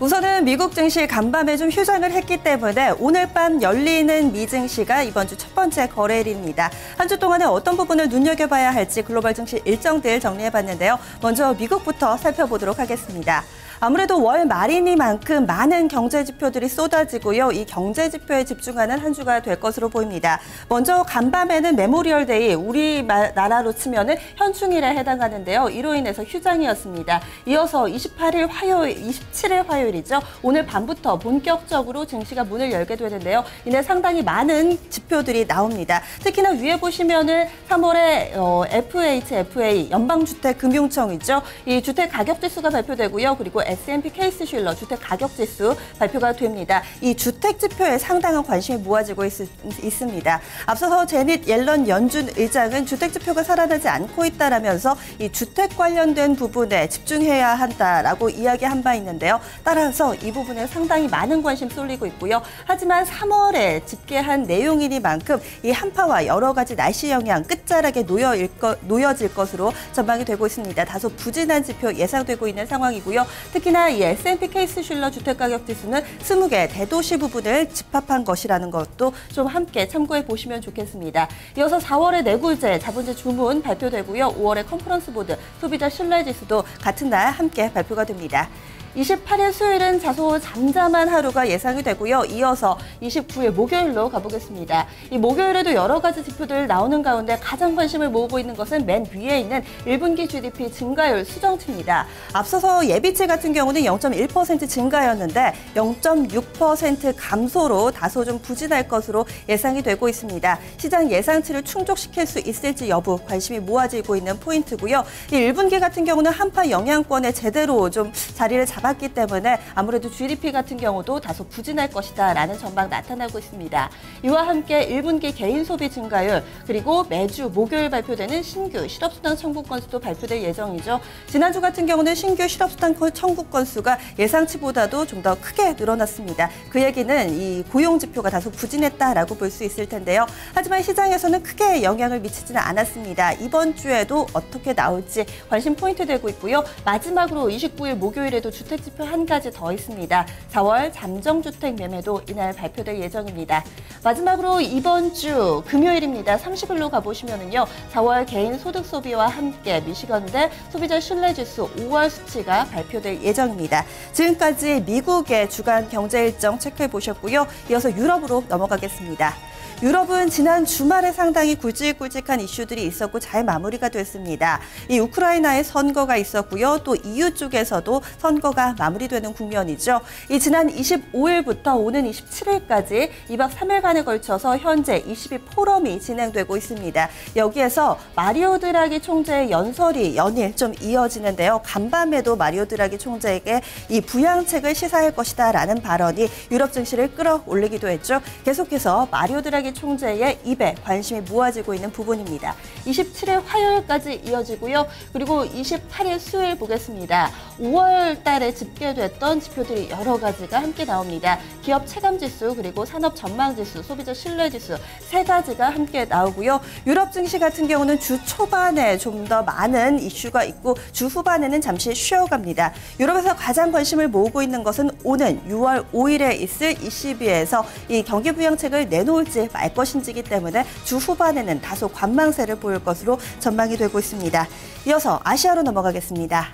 우선은 미국 증시 간밤에 좀 휴장을 했기 때문에 오늘 밤 열리는 미 증시가 이번 주 첫 번째 거래일입니다. 한 주 동안에 어떤 부분을 눈여겨봐야 할지 글로벌 증시 일정들 정리해봤는데요. 먼저 미국부터 살펴보도록 하겠습니다. 아무래도 월 말이니만큼 많은 경제 지표들이 쏟아지고요. 이 경제 지표에 집중하는 한 주가 될 것으로 보입니다. 먼저 간밤에는 메모리얼 데이, 우리나라로 치면은 현충일에 해당하는데요. 이로 인해서 휴장이었습니다. 이어서 27일 화요일이죠. 오늘 밤부터 본격적으로 증시가 문을 열게 되는데요. 이내 상당히 많은 지표들이 나옵니다. 특히나 위에 보시면은 3월에 FHFA 연방주택금융청이죠. 이 주택가격지수가 발표되고요. 그리고 S&P 케이스슐러 주택가격지수 발표가 됩니다. 이 주택지표에 상당한 관심이 모아지고 있습니다. 앞서서 제닛 옐런 연준 의장은 주택지표가 살아나지 않고 있다라면서 이 주택 관련된 부분에 집중해야 한다라고 이야기한 바 있는데요. 따라서 이 부분에 상당히 많은 관심 쏠리고 있고요. 하지만 3월에 집계한 내용이니만큼 이 한파와 여러 가지 날씨 영향 끝자락에 놓여질 것으로 전망이 되고 있습니다. 다소 부진한 지표 예상되고 있는 상황이고요. 특히나 이 S&P 케이스슐러 주택가격지수는 20개 대도시 부분을 집합한 것이라는 것도 좀 함께 참고해 보시면 좋겠습니다. 이어서 4월에 내구재, 자본재 주문 발표되고요. 5월에 컨퍼런스 보드, 소비자 신뢰지수도 같은 날 함께 발표가 됩니다. 28일 수요일은 다소 잠잠한 하루가 예상이 되고요. 이어서 29일 목요일로 가보겠습니다. 이 목요일에도 여러 가지 지표들 나오는 가운데 가장 관심을 모으고 있는 것은 맨 위에 있는 1분기 GDP 증가율 수정치입니다. 앞서서 예비치 같은 경우는 0.1% 증가였는데 0.6% 감소로 다소 좀 부진할 것으로 예상이 되고 있습니다. 시장 예상치를 충족시킬 수 있을지 여부 관심이 모아지고 있는 포인트고요. 이 1분기 같은 경우는 한파 영향권에 제대로 좀 자리를 잡았기 때문에 아무래도 GDP 같은 경우도 다소 부진할 것이다라는 전망 나타나고 있습니다. 이와 함께 1분기 개인 소비 증가율 그리고 매주 목요일 발표되는 신규 실업수당 청구 건수도 발표될 예정이죠. 지난주 같은 경우는 신규 실업수당 청구 건수가 예상치보다도 좀 더 크게 늘어났습니다. 그 얘기는 이 고용 지표가 다소 부진했다라고 볼 수 있을 텐데요. 하지만 시장에서는 크게 영향을 미치지는 않았습니다. 이번 주에도 어떻게 나올지 관심 포인트 되고 있고요. 마지막으로 29일 목요일에도 주택지표 한 가지 더 있습니다. 4월 잠정주택 매매도 이날 발표될 예정입니다. 마지막으로 이번 주 금요일입니다. 30일로 가보시면은요. 4월 개인 소득 소비와 함께 미시건대 소비자 신뢰지수 5월 수치가 발표될 예정입니다. 지금까지 미국의 주간 경제 일정 체크해 보셨고요. 이어서 유럽으로 넘어가겠습니다. 유럽은 지난 주말에 상당히 굵직굵직한 이슈들이 있었고 잘 마무리가 됐습니다. 이 우크라이나의 선거가 있었고요. 또 EU 쪽에서도 선거가 마무리되는 국면이죠. 이 지난 25일부터 오는 27일까지 2박 3일간에 걸쳐서 현재 22포럼이 진행되고 있습니다. 여기에서 마리오 드라기 총재의 연일 좀 이어지는데요. 간밤에도 마리오 드라기 총재에게 이 부양책을 시사할 것이다라는 발언이 유럽 증시를 끌어올리기도 했죠. 계속해서 마리오 드라기 총재의 입에 관심이 모아지고 있는 부분입니다. 27일 화요일까지 이어지고요. 그리고 28일 수요일 보겠습니다. 5월 달에 집계됐던 지표들이 여러 가지가 함께 나옵니다. 기업 체감지수 그리고 산업 전망지수, 소비자 신뢰지수 세 가지가 함께 나오고요. 유럽 증시 같은 경우는 주 초반에 좀 더 많은 이슈가 있고 주 후반에는 잠시 쉬어갑니다. 유럽에서 가장 관심을 모으고 있는 것은 오는 6월 5일에 있을 ECB에서 이 경기 부양책을 내놓을지 말 것인지이기 때문에 주 후반에는 다소 관망세를 보일 것으로 전망이 되고 있습니다. 이어서 아시아로 넘어가겠습니다.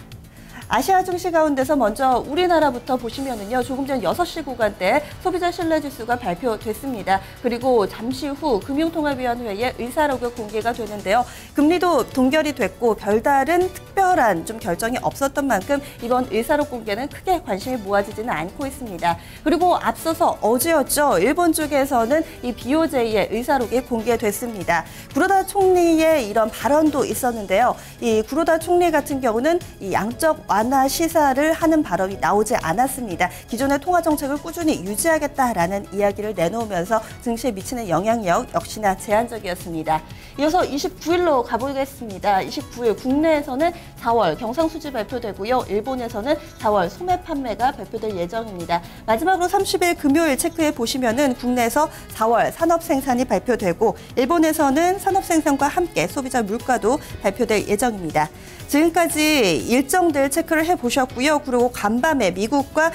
아시아 증시 가운데서 먼저 우리나라부터 보시면은요. 조금 전 6시 구간대 소비자 신뢰지수가 발표됐습니다. 그리고 잠시 후 금융통합위원회의 의사록이 공개가 되는데요. 금리도 동결이 됐고 별다른 특별한 좀 결정이 없었던 만큼 이번 의사록 공개는 크게 관심이 모아지지는 않고 있습니다. 그리고 앞서서 어제였죠. 일본 쪽에서는 이 BOJ의 의사록이 공개됐습니다. 구로다 총리의 이런 발언도 있었는데요. 이 구로다 총리 같은 경우는 이 양적 완화 시사를 하는 발언이 나오지 않았습니다. 기존의 통화 정책을 꾸준히 유지하겠다라는 이야기를 내놓으면서 증시에 미치는 영향력 역시나 제한적이었습니다. 이어서 29일로 가보겠습니다. 29일 국내에서는 4월 경상수지 발표되고요. 일본에서는 4월 소매 판매가 발표될 예정입니다. 마지막으로 30일 금요일 체크해 보시면은 국내에서 4월 산업 생산이 발표되고 일본에서는 산업 생산과 함께 소비자 물가도 발표될 예정입니다. 지금까지 일정들 체크를 해보셨고요. 그리고 간밤에 미국과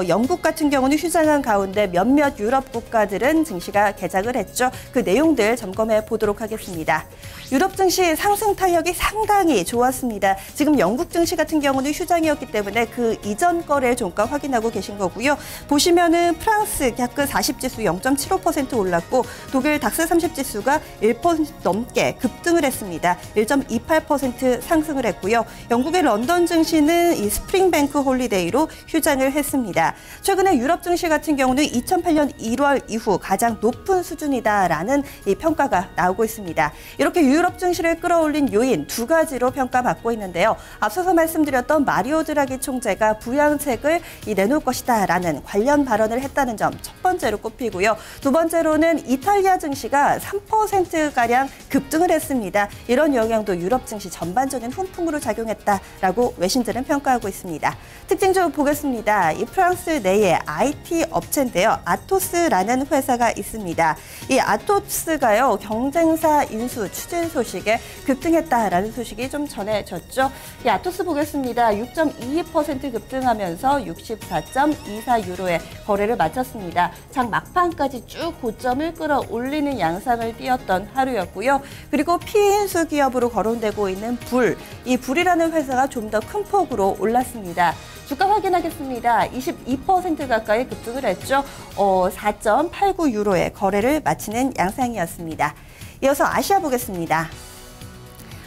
영국 같은 경우는 휴장한 가운데 몇몇 유럽 국가들은 증시가 개장을 했죠. 그 내용들 점검해 보도록 하겠습니다. 유럽 증시 상승 탄력이 상당히 좋았습니다. 지금 영국 증시 같은 경우는 휴장이었기 때문에 그 이전 거래 종가 확인하고 계신 거고요. 보시면은 프랑스 닥스 40지수 0.75% 올랐고 독일 닥스 30지수가 1% 넘게 급등을 했습니다. 1.28% 상승을 했고요. 영국의 런던 증시는 이 스프링뱅크 홀리데이로 휴장을 했습니다. 최근에 유럽 증시 같은 경우는 2008년 1월 이후 가장 높은 수준이다라는 이 평가가 나오고 있습니다. 이렇게 유럽 증시를 끌어올린 요인 두 가지로 평가받고 있는데요. 앞서서 말씀드렸던 마리오 드라기 총재가 부양책을 내놓을 것이다라는 관련 발언을 했다는 점 첫 번째로 꼽히고요. 두 번째로는 이탈리아 증시가 3%가량 급등을 했습니다. 이런 영향도 유럽 증시 전반적인 훈풍으로 작용했다라고 외신들은 평가하고 있습니다. 특징 좀 보겠습니다. 이 프랑스 내에 IT 업체인데요. 아토스라는 회사가 있습니다. 이 아토스가요. 경쟁사 인수 추진 소식에 급등했다라는 소식이 좀 전해졌죠. 이 아토스 보겠습니다. 6.22% 급등하면서 64.24유로에 거래를 마쳤습니다. 장 막판까지 쭉 고점을 끌어올리는 양상을 띄었던 하루였고요. 그리고 피인수 기업으로 거론되고 있는 이 불이라는 회사가 좀 더 큰 폭으로 올랐습니다. 주가 확인하겠습니다. 22% 가까이 급등을 했죠. 4.89유로에 거래를 마치는 양상이었습니다. 이어서 아시아 보겠습니다.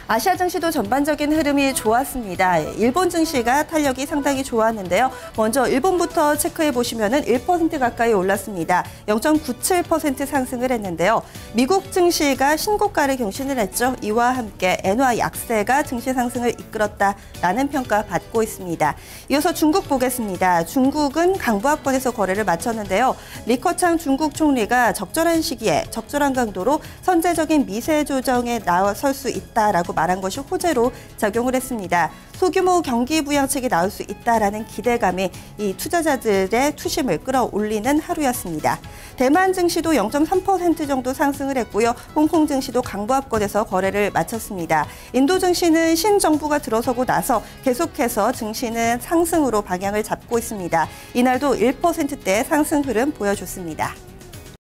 아시아 증시도 전반적인 흐름이 좋았습니다. 일본 증시가 탄력이 상당히 좋았는데요. 먼저 일본부터 체크해 보시면은 1% 가까이 올랐습니다. 0.97% 상승을 했는데요. 미국 증시가 신고가를 경신을 했죠. 이와 함께 엔화 약세가 증시 상승을 이끌었다라는 평가 받고 있습니다. 이어서 중국 보겠습니다. 중국은 강보합권에서 거래를 마쳤는데요. 리커창 중국 총리가 적절한 시기에 적절한 강도로 선제적인 미세 조정에 나설 수 있다라고 말한 것이 호재로 작용을 했습니다. 소규모 경기 부양책이 나올 수 있다라는 기대감이 이 투자자들의 투심을 끌어올리는 하루였습니다. 대만 증시도 0.3% 정도 상승을 했고요. 홍콩 증시도 강보합권에서 거래를 마쳤습니다. 인도 증시는 신정부가 들어서고 나서 계속해서 증시는 상승으로 방향을 잡고 있습니다. 이날도 1%대 상승 흐름 보여줬습니다.